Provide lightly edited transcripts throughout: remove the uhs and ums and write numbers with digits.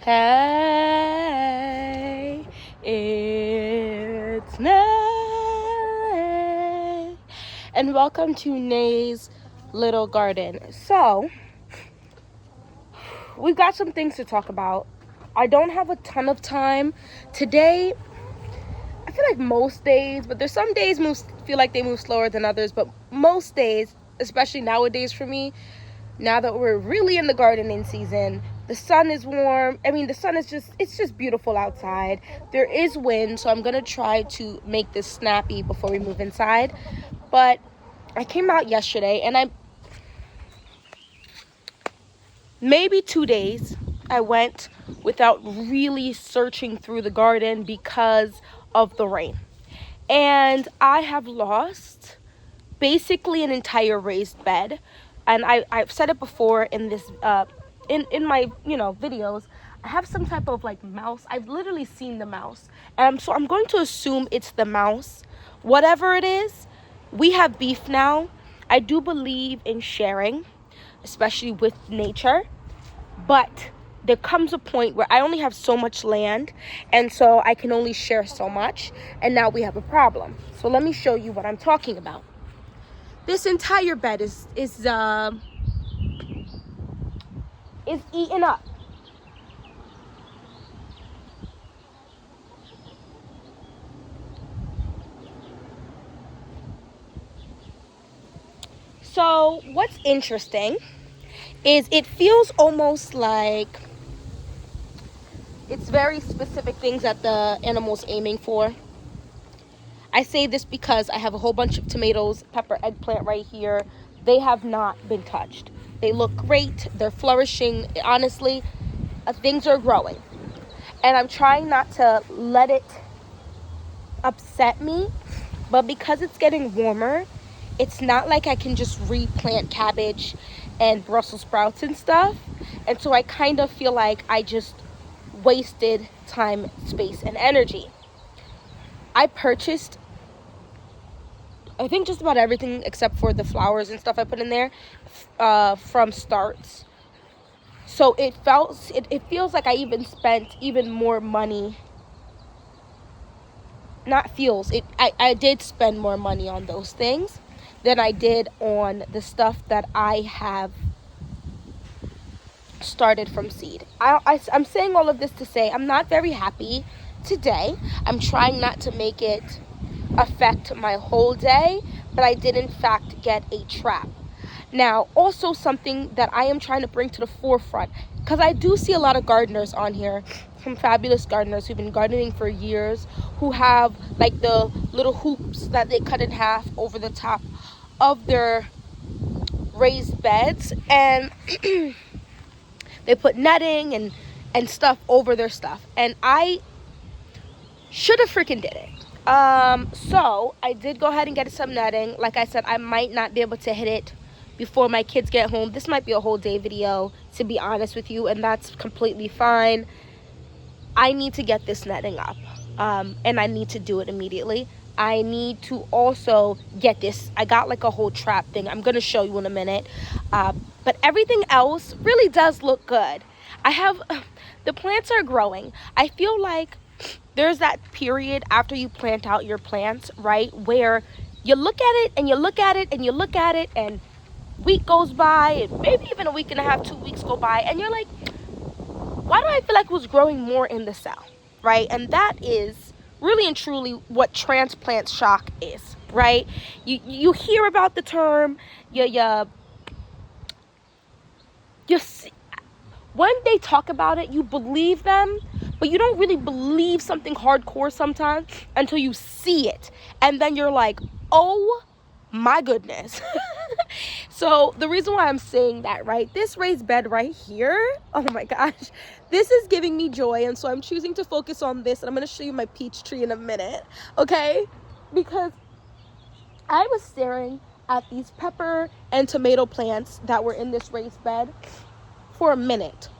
Hey, it's Nay, and welcome to Nay's Little Garden. So, we've got some things to talk about. I don't have a ton of time. Today, I feel like most days, but there's some days feel like they move slower than others, but most days, especially nowadays for me, now that we're really in the gardening season, the sun is warm. I mean, the sun is it's just beautiful outside. There is wind, so I'm going to try to make this snappy before we move inside. But I came out yesterday, and maybe 2 days, I went without really searching through the garden because of the rain. And I have lost basically an entire raised bed. And I've said it before in this in my videos. I have some type of like mouse. I've literally seen the mouse, and so I'm going to assume it's the mouse. Whatever it is, we have beef now. I do believe in sharing, especially with nature, but there comes a point where I only have so much land, and so I can only share so much, and now we have a problem. So let me show you what I'm talking about. This entire bed is eaten up. So what's interesting is it feels almost like it's very specific things that the animal's aiming for. I say this because I have a whole bunch of tomatoes, pepper, eggplant right here. They have not been touched. They look great. They're flourishing. Honestly, things are growing. And I'm trying not to let it upset me. But because it's getting warmer, it's not like I can just replant cabbage and Brussels sprouts and stuff. And so I kind of feel like I just wasted time, space, and energy. I purchased, I think, just about everything except for the flowers and stuff I put in there from Starts. So it feels like I even spent even more money. I did spend more money on those things than I did on the stuff that I have started from seed. I'm saying all of this to say I'm not very happy today. I'm trying not to make it affect my whole day, but I did in fact get a trap. Now, also something that I am trying to bring to the forefront, because I do see a lot of gardeners on here, some fabulous gardeners who've been gardening for years, who have like the little hoops that they cut in half over the top of their raised beds, and they put netting and stuff over their stuff, and I should have freaking did it. So I did go ahead and get some netting. Like I said, I might not be able to hit it before my kids get home. This might be a whole day video, to be honest with you, and that's completely fine. I need to get this netting up, and I need to do it immediately. I need to also get this. I got like a whole trap thing. I'm going to show you in a minute. But everything else really does look good. The plants are growing. I feel like there's that period after you plant out your plants, right, where you look at it and you look at it and you look at it, and week goes by, and maybe even a week and a half, 2 weeks go by, and you're like, why do I feel like it was growing more in the cell, right? And that is really and truly what transplant shock is, right? You hear about the term, you see, when they talk about it, you believe them, but you don't really believe something hardcore sometimes until you see it. And then you're like, oh my goodness. So the reason why I'm saying that, right, this raised bed right here, oh my gosh, this is giving me joy. And so I'm choosing to focus on this, and I'm going to show you my peach tree in a minute, okay? Because I was staring at these pepper and tomato plants that were in this raised bed for a minute,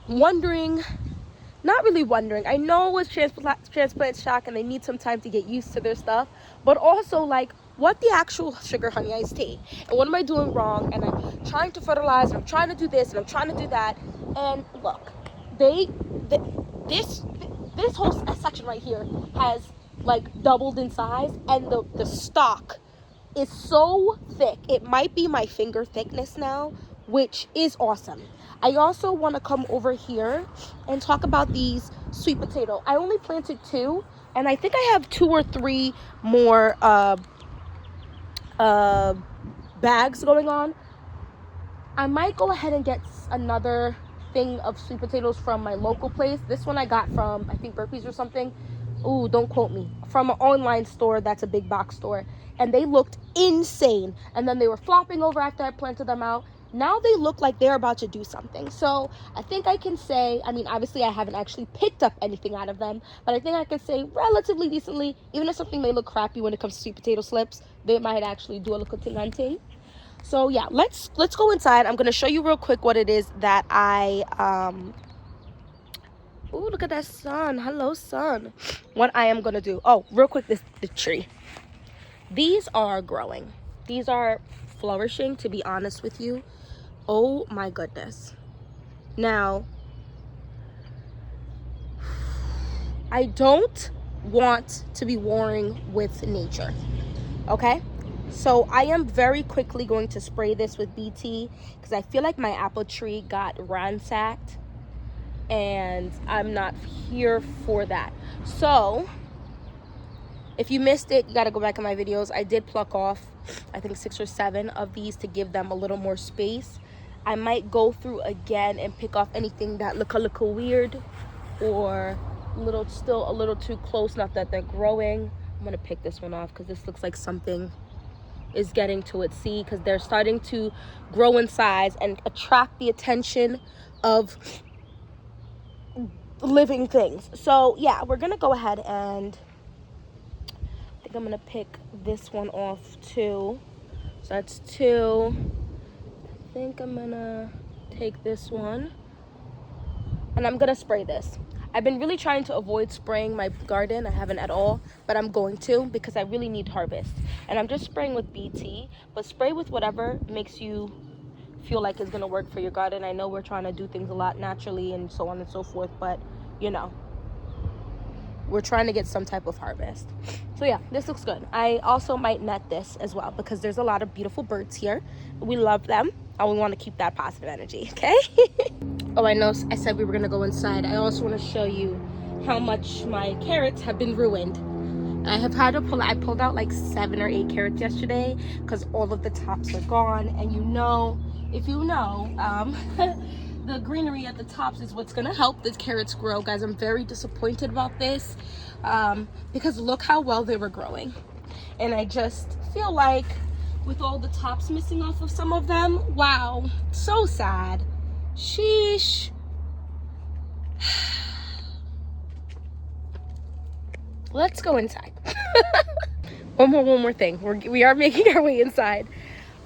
not really wondering. I know it's transplant shock and they need some time to get used to their stuff, but also like, what the actual sugar honey iced tea, and what am I doing wrong? And I'm trying to fertilize, and I'm trying to do this, and I'm trying to do that, and look, this whole section right here has like doubled in size, and the stalk is so thick. It might be my finger thickness now, which is awesome. I also want to come over here and talk about these sweet potato. I only planted 2, and I think I have 2 or 3 more bags going on. I might go ahead and get another thing of sweet potatoes from my local place. This one I got from, I think, Burpees or something. Ooh, don't quote me. From an online store that's a big box store. And they looked insane. And then they were flopping over after I planted them out. Now they look like they're about to do something. So I think I can say, I mean, obviously I haven't actually picked up anything out of them, but I think I can say relatively decently, even if something may look crappy when it comes to sweet potato slips, they might actually do a little thing. So yeah, let's go inside. I'm gonna show you real quick what it is that I oh, look at that sun. Hello, sun. What I am gonna do. Oh, real quick, the tree. These are growing. These are flourishing, to be honest with you. Oh my goodness. Now, I don't want to be warring with nature, okay? So I am very quickly going to spray this with BT because I feel like my apple tree got ransacked and I'm not here for that. So if you missed it, you got to go back in my videos. I did pluck off, I think, 6 or 7 of these to give them a little more space. I might go through again and pick off anything that look a little weird or still a little too close, not that they're growing. I'm going to pick this one off because this looks like something is getting to it. See, because they're starting to grow in size and attract the attention of living things. So yeah, we're going to go ahead and I think I'm gonna pick this one off too. So that's 2. I think I'm gonna take this one and I'm gonna spray this. I've been really trying to avoid spraying my garden. I haven't at all, but I'm going to because I really need harvest. And I'm just spraying with BT, but spray with whatever makes you feel like it's gonna work for your garden. I know we're trying to do things a lot naturally and so on and so forth, but you know, we're trying to get some type of harvest. So yeah, this looks good. I also might net this as well because there's a lot of beautiful birds here. We love them and we want to keep that positive energy, okay? Oh, I know I said we were gonna go inside. I also want to show you how much my carrots have been ruined. I pulled out like 7 or 8 carrots yesterday because all of the tops are gone. And you know, if you know, the greenery at the tops is what's gonna help the carrots grow. Guys, I'm very disappointed about this because look how well they were growing. And I just feel like with all the tops missing off of some of them, wow, so sad. Sheesh. Let's go inside. one more thing. We are making our way inside,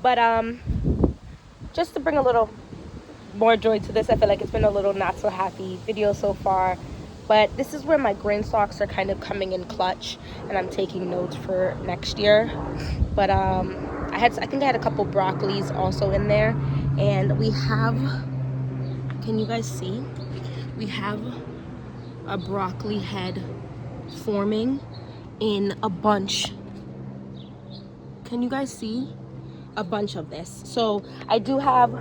but just to bring a little more joy to this, I feel like it's been a little not so happy video so far, but this is where my grain stalks are kind of coming in clutch and I'm taking notes for next year. But I think I had a couple broccolis also in there, and we have, can you guys see, we have a broccoli head forming in a bunch. Can you guys see a bunch of this? So I do have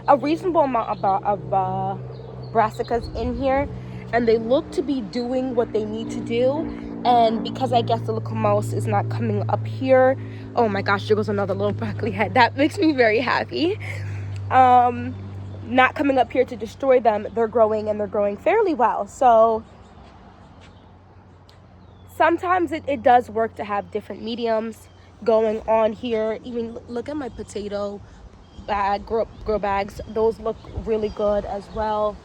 a reasonable amount of brassicas in here, and they look to be doing what they need to do. And because I guess the little mouse is not coming up here, oh my gosh, there goes another little broccoli head. That makes me very happy. Not coming up here to destroy them. They're growing, and they're growing fairly well. So sometimes it does work to have different mediums going on here. Even look at my potato bag, grow bags. Those look really good as well.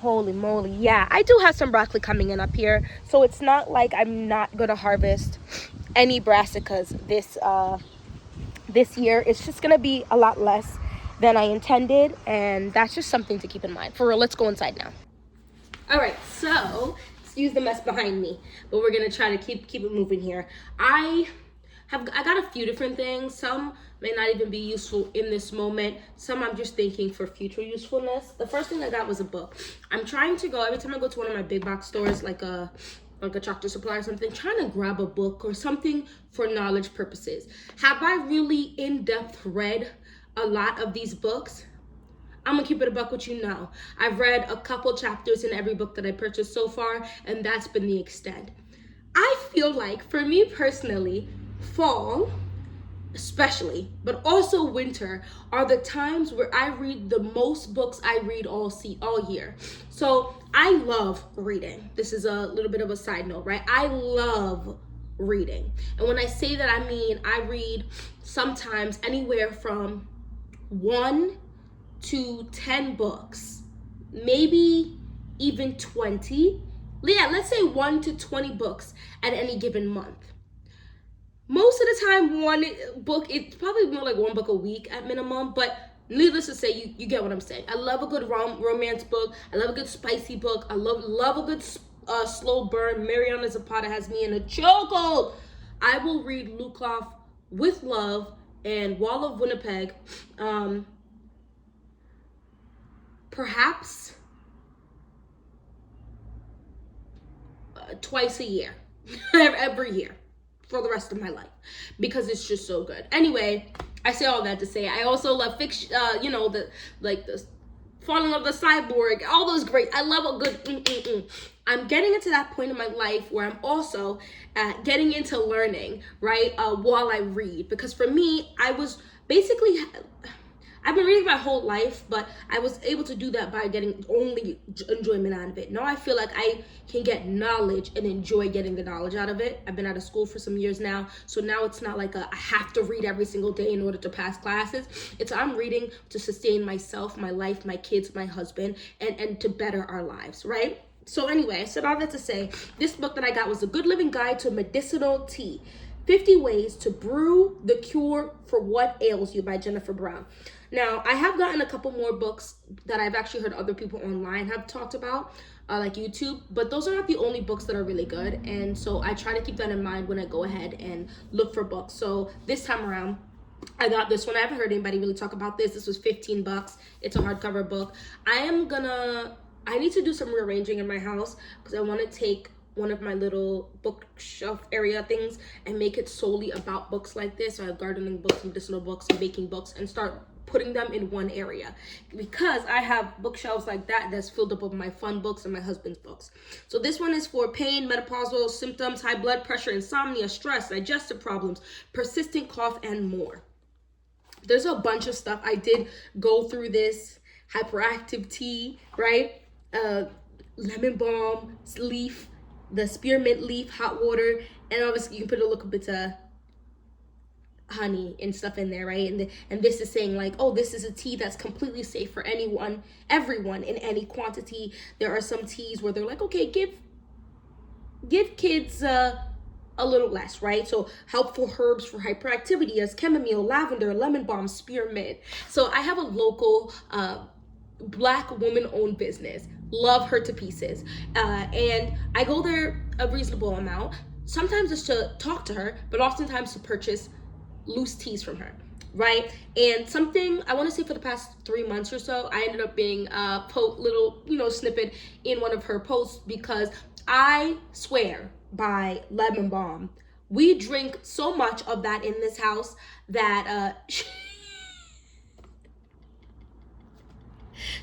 Holy moly. Yeah, I do have some broccoli coming in up here, so it's not like I'm not gonna harvest any brassicas this year. It's just gonna be a lot less than I intended, and that's just something to keep in mind. For real, let's go inside now. All right, so excuse the mess behind me, but we're gonna try to keep it moving here. I I got a few different things. Some may not even be useful in this moment. Some I'm just thinking for future usefulness. The first thing I got was a book. I'm trying to go, every time I go to one of my big box stores, like a Tractor Supply or something, trying to grab a book or something for knowledge purposes. Have I really in-depth read a lot of these books? I'm gonna keep it a buck with you now. I've read a couple chapters in every book that I purchased so far, and that's been the extent. I feel like, for me personally, fall, especially, but also winter, are the times where I read the most books I read all year. So I love reading. This is a little bit of a side note, right? I love reading. And when I say that, I mean I read sometimes anywhere from 1 to 10 books, maybe even 20. Yeah, let's say 1 to 20 books at any given month. Most of the time, one book, it's probably more like 1 book a week at minimum, but needless to say, you get what I'm saying. I love a good romance book. I love a good spicy book. I love a good slow burn. Mariana Zapata has me in a chokehold. I will read Lukov with Love and Wall of Winnipeg, perhaps twice a year, every year, for the rest of my life, because it's just so good. Anyway, I say all that to say I also love fiction, the Falling in Love with the Cyborg, all those great. I love a good I'm getting into that point in my life where I'm also getting into learning, right, while I read. Because for me, I've been reading my whole life, but I was able to do that by getting only enjoyment out of it. Now I feel like I can get knowledge and enjoy getting the knowledge out of it. I've been out of school for some years now, so now it's not like I have to read every single day in order to pass classes. It's I'm reading to sustain myself, my life, my kids, my husband, and to better our lives, right? So anyway, I said all that to say, this book that I got was A Good Living Guide to Medicinal Tea. 50 Ways to Brew the Cure for What Ails You by Jennifer Brown. Now, I have gotten a couple more books that I've actually heard other people online have talked about, like YouTube, but those are not the only books that are really good, and so I try to keep that in mind when I go ahead and look for books. So this time around, I got this one. I haven't heard anybody really talk about this. This was $15. It's a hardcover book. I need to do some rearranging in my house because I want to take one of my little bookshelf area things and make it solely about books like this. So I have gardening books, medicinal books, and baking books, and start putting them in one area, because I have bookshelves like that that's filled up with my fun books and my husband's books. So this one is for pain, menopausal symptoms, high blood pressure, insomnia, stress, digestive problems, persistent cough, and more. There's a bunch of stuff. I did go through this. Hyperactive tea, right? Lemon balm leaf, the spearmint leaf, hot water, and obviously you can put a little bit of honey and stuff in there, right? And this is saying like, oh, this is a tea that's completely safe for everyone in any quantity. There are some teas where they're like, okay, give kids a little less, right? So helpful herbs for hyperactivity as chamomile, lavender, lemon balm, spearmint. So I have a local Black woman-owned business. Love her to pieces, and I go there a reasonable amount. Sometimes just to talk to her, but oftentimes to purchase loose teas from her, right? And something I want to say for the past 3 months or so, I ended up being a little snippet in one of her posts, because I swear by lemon balm. We drink so much of that in this house that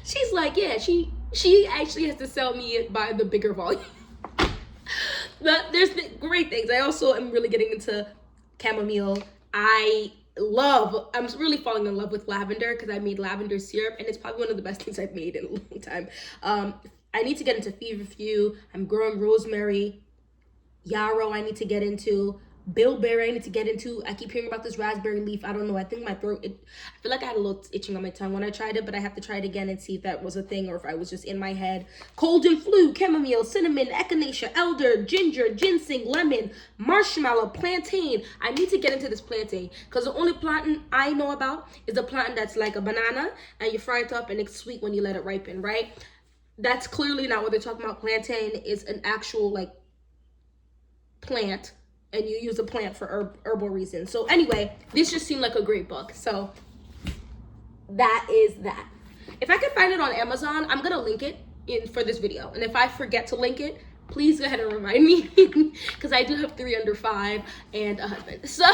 she's like, yeah, she actually has to sell me it by the bigger volume. But there's great things. I also am really getting into chamomile. I'm really falling in love with lavender, because I made lavender syrup, and it's probably one of the best things I've made in a long time. I need to get into feverfew. I'm growing rosemary. Yarrow I need to get into. Bilberry I need to get into. I keep hearing about this raspberry leaf. I don't know. I think my throat, I feel like I had a little itching on my tongue when I tried it, but I have to try it again and see if that was a thing or if I was just in my head. Cold and flu, chamomile, cinnamon, echinacea, elder, ginger, ginseng, lemon, marshmallow, plantain. I need to get into this plantain, because the only plantain I know about is the plantain that's like a banana and you fry it up and it's sweet when you let it ripen, right? That's clearly not what they're talking about. Plantain is an actual like plant, and you use a plant for herbal reasons. So anyway, this just seemed like a great book. So that is that. If I can find it on Amazon, I'm gonna link it in for this video. And if I forget to link it, please go ahead and remind me, because I do have 3 under 5 and a husband. So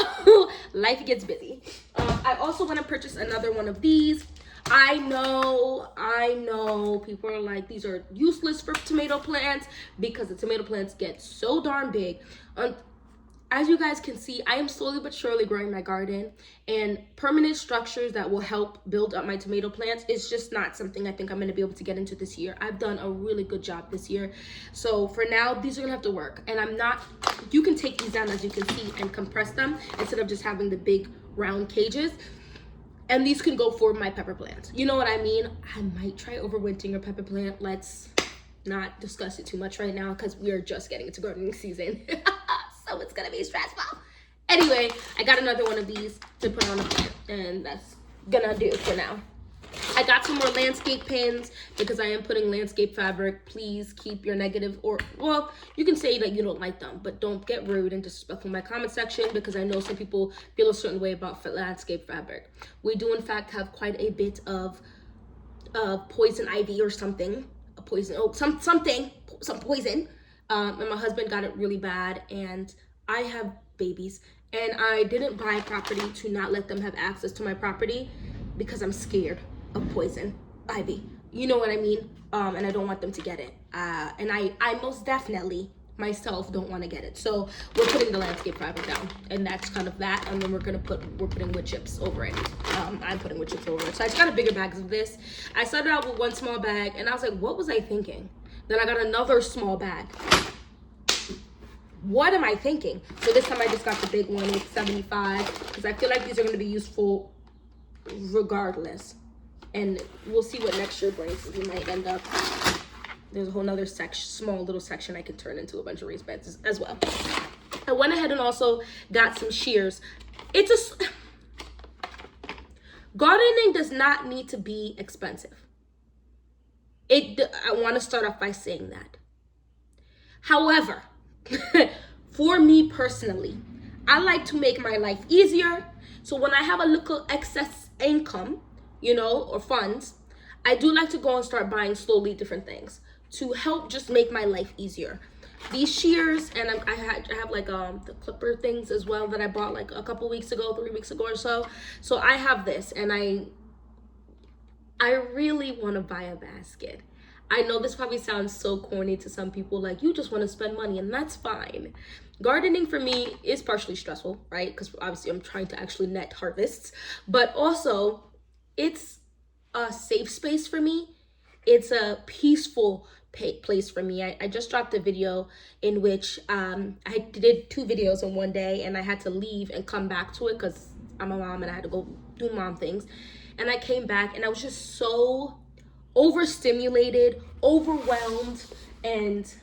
life gets busy. I also want to purchase another one of these. I know people are like, these are useless for tomato plants because the tomato plants get so darn big. As you guys can see, I am slowly but surely growing my garden, and permanent structures that will help build up my tomato plants is just not something I think I'm gonna be able to get into this year. I've done a really good job this year. So for now, these are gonna have to work. And you can take these down, as you can see, and compress them instead of just having the big round cages. And these can go for my pepper plants. You know what I mean? I might try overwintering a pepper plant. Let's not discuss it too much right now because we are just getting into gardening season. So it's gonna be stressful. Anyway, I got another one of these to put on a plant, and that's gonna do for now. I got some more landscape pins because I am putting landscape fabric. Please keep your negative, or, well, you can say that you don't like them, but don't get rude and disrespectful in my comment section, because I know some people feel a certain way about landscape fabric. We do in fact have quite a bit of poison ivy or something, some poison. And my husband got it really bad, and I have babies, and I didn't buy property to not let them have access to my property because I'm scared of poison ivy. You know what I mean? And I don't want them to get it. And I most definitely myself don't want to get it. So we're putting the landscape fabric down, and that's kind of that. And then we're putting wood chips over it. I'm putting wood chips over it. So I just got a bigger bag of this. I started out with one small bag, and I was like, what was I thinking? Then I got another small bag. What am I thinking? So this time I just got the big one with 75, because I feel like these are going to be useful regardless. And we'll see what next year brings. We might end up, there's a whole nother small little section I could turn into a bunch of raised beds as well. I went ahead and also got some shears. Gardening does not need to be expensive. I want to start off by saying that. However, for me personally, I like to make my life easier. So when I have a little excess income, or funds, I do like to go and start buying slowly different things to help just make my life easier. These shears, and I have like the clipper things as well that I bought like a couple weeks ago, 3 weeks ago or so. So I have this, and I really want to buy a basket. I know this probably sounds so corny to some people, like you just want to spend money, and that's fine. Gardening for me is partially stressful, right? Because obviously I'm trying to actually net harvests, but also it's a safe space for me. It's a peaceful place for me. I just dropped a video in which I did 2 videos in one day, and I had to leave and come back to it because I'm a mom and I had to go do mom things. And I came back and I was just so overstimulated, overwhelmed, and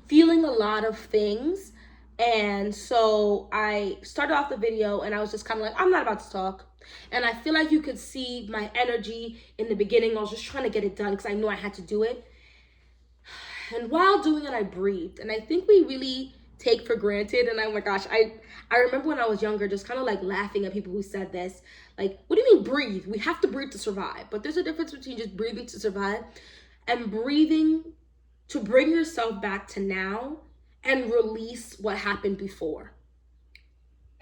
feeling a lot of things. And so I started off the video and I was just kind of like, I'm not about to talk. And I feel like you could see my energy in the beginning. I was just trying to get it done because I knew I had to do it. And while doing it, I breathed. And I think we really take for granted. And oh my gosh, I remember when I was younger, just kind of like laughing at people who said this. Like, what do you mean breathe? We have to breathe to survive. But there's a difference between just breathing to survive and breathing to bring yourself back to now and release what happened before.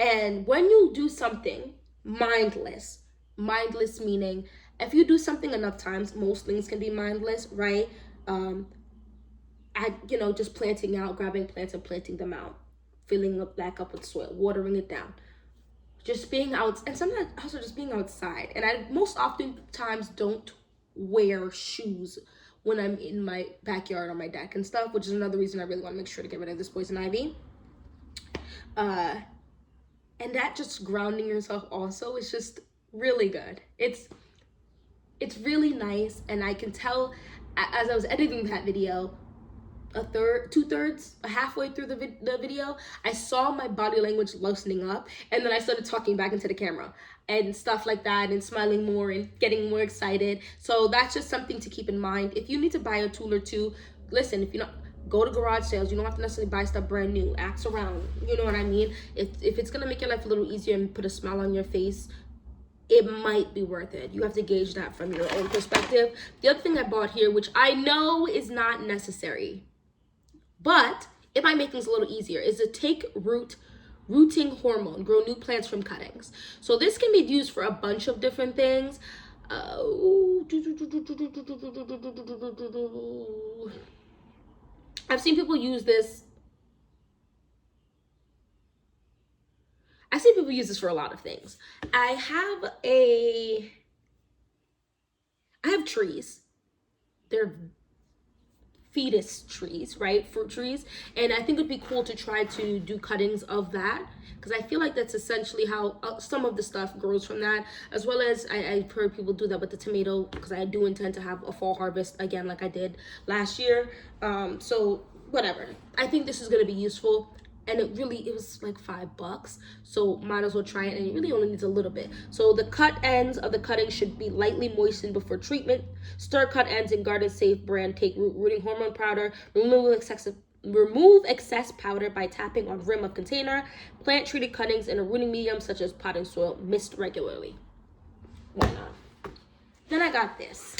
And when you do something mindless meaning if you do something enough times, most things can be mindless, right? Just planting out, grabbing plants and planting them out, filling up back up with soil, watering it down, just being out, and sometimes also just being outside. And I most often times don't wear shoes when I'm in my backyard on my deck and stuff, which is another reason I really want to make sure to get rid of this poison ivy. And that just grounding yourself also is just really good. It's really nice, and I can tell as I was editing that video, halfway through the video, I saw my body language loosening up, and then I started talking back into the camera and stuff like that, and smiling more and getting more excited. So that's just something to keep in mind. If you need to buy a tool or two, listen, if you know, Go to garage sales. You don't have to necessarily buy stuff brand new. Ask around. You know what I mean? If it's gonna make your life a little easier and put a smile on your face, it might be worth it. You have to gauge that from your own perspective. The other thing I bought here, which I know is not necessary, but it might make things a little easier, is a Take Root rooting hormone. Grow new plants from cuttings. So this can be used for a bunch of different things. I've seen people use this. For a lot of things. I have trees. They're fetus trees, right? Fruit trees. And I think it'd be cool to try to do cuttings of that, because I feel like that's essentially how some of the stuff grows from that, as well as I've heard people do that with the tomato, because I do intend to have a fall harvest again like I did last year. So whatever. I think this is going to be useful. And it was like $5, so might as well try it. And it really only needs a little bit. So the cut ends of the cutting should be lightly moistened before treatment. Stir cut ends in Garden Safe brand Take Root rooting hormone powder. Remove excess powder by tapping on rim of container. Plant treated cuttings in a rooting medium such as potting soil. Mist regularly. Why not? Then I got this.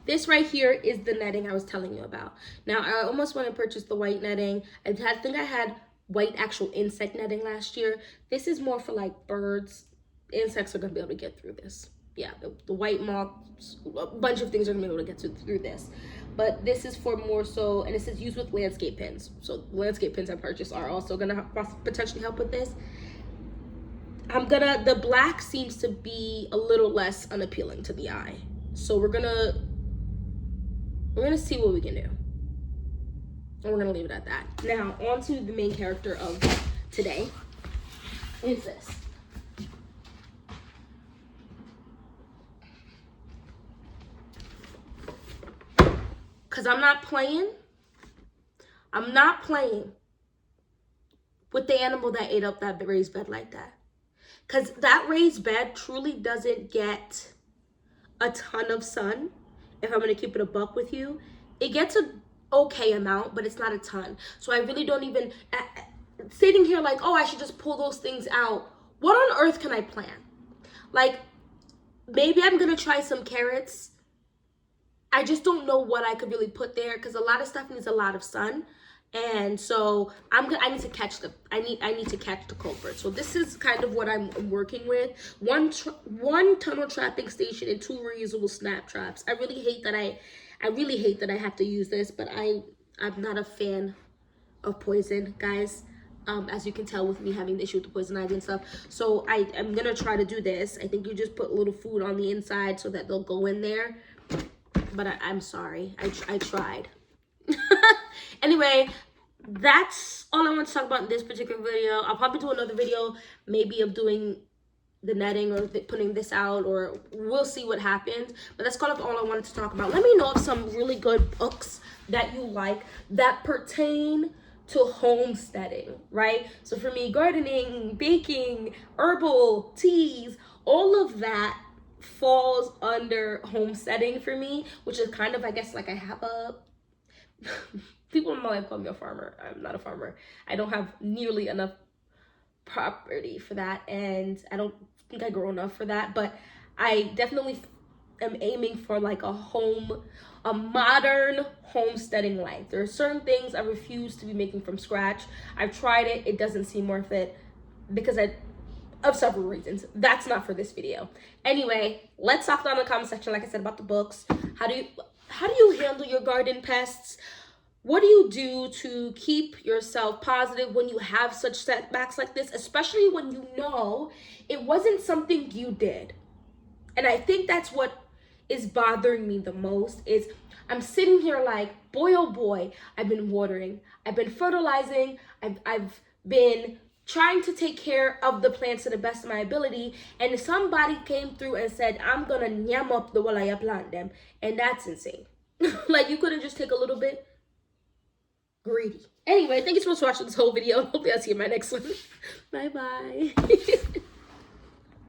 This right here is the netting I was telling you about. Now, I almost want to purchase the white netting. I think I had white actual insect netting last year. This is more for like birds. Insects are going to be able to get through this. Yeah, the white moths, a bunch of things are going to be able to get through this. But this is for more so, and it says use with landscape pins. So landscape pins I purchased are also going to potentially help with this. The black seems to be a little less unappealing to the eye. So we're gonna see what we can do. And we're gonna leave it at that. Now, on to the main character of today. Is this. Because I'm not playing with the animal that ate up that raised bed like that. Because that raised bed truly doesn't get a ton of sun. If I'm going to keep it a buck with you, it gets a okay amount, but it's not a ton. So I really don't even, sitting here like, oh, I should just pull those things out. What on earth can I plant? Like, maybe I'm going to try some carrots. I just don't know what I could really put there, because a lot of stuff needs a lot of sun. And so I need to catch the culprit. So this is kind of what I'm working with. One tunnel trapping station and 2 reusable snap traps. I really hate that I have to use this, but I'm not a fan of poison, guys. As you can tell with me having the issue with the poison ivy and stuff. So I'm gonna try to do this. I think you just put a little food on the inside so that they'll go in there. But I'm sorry, I tried. Anyway, that's all I want to talk about in this particular video. I'll probably do another video, maybe of doing the netting or putting this out, or we'll see what happens. But that's kind of all I wanted to talk about. Let me know of some really good books that you like that pertain to homesteading, right? So for me, gardening, baking, herbal teas, all of that falls under homesteading for me, which is kind of, I guess, like I have a people in my life call me a farmer. I'm not a farmer. I don't have nearly enough property for that, and I don't think I grow enough for that, but I definitely am aiming for like a modern homesteading life. There are certain things I refuse to be making from scratch. I've tried it. It doesn't seem worth it because of several reasons. That's not for this video. Anyway, let's talk down in the comment section, like I said, about the books. How do you handle your garden pests? What do you do to keep yourself positive when you have such setbacks like this, especially when you know it wasn't something you did? And I think that's what is bothering me the most, is I'm sitting here like, boy, oh boy, I've been watering, I've been fertilizing, I've been trying to take care of the plants to the best of my ability, and somebody came through and said, I'm gonna nyam up the while I plant them, and that's insane. Like, you couldn't just take a little bit? Greedy. Anyway, thank you so much for watching this whole video. Hopefully I'll see you in my next one. Bye bye.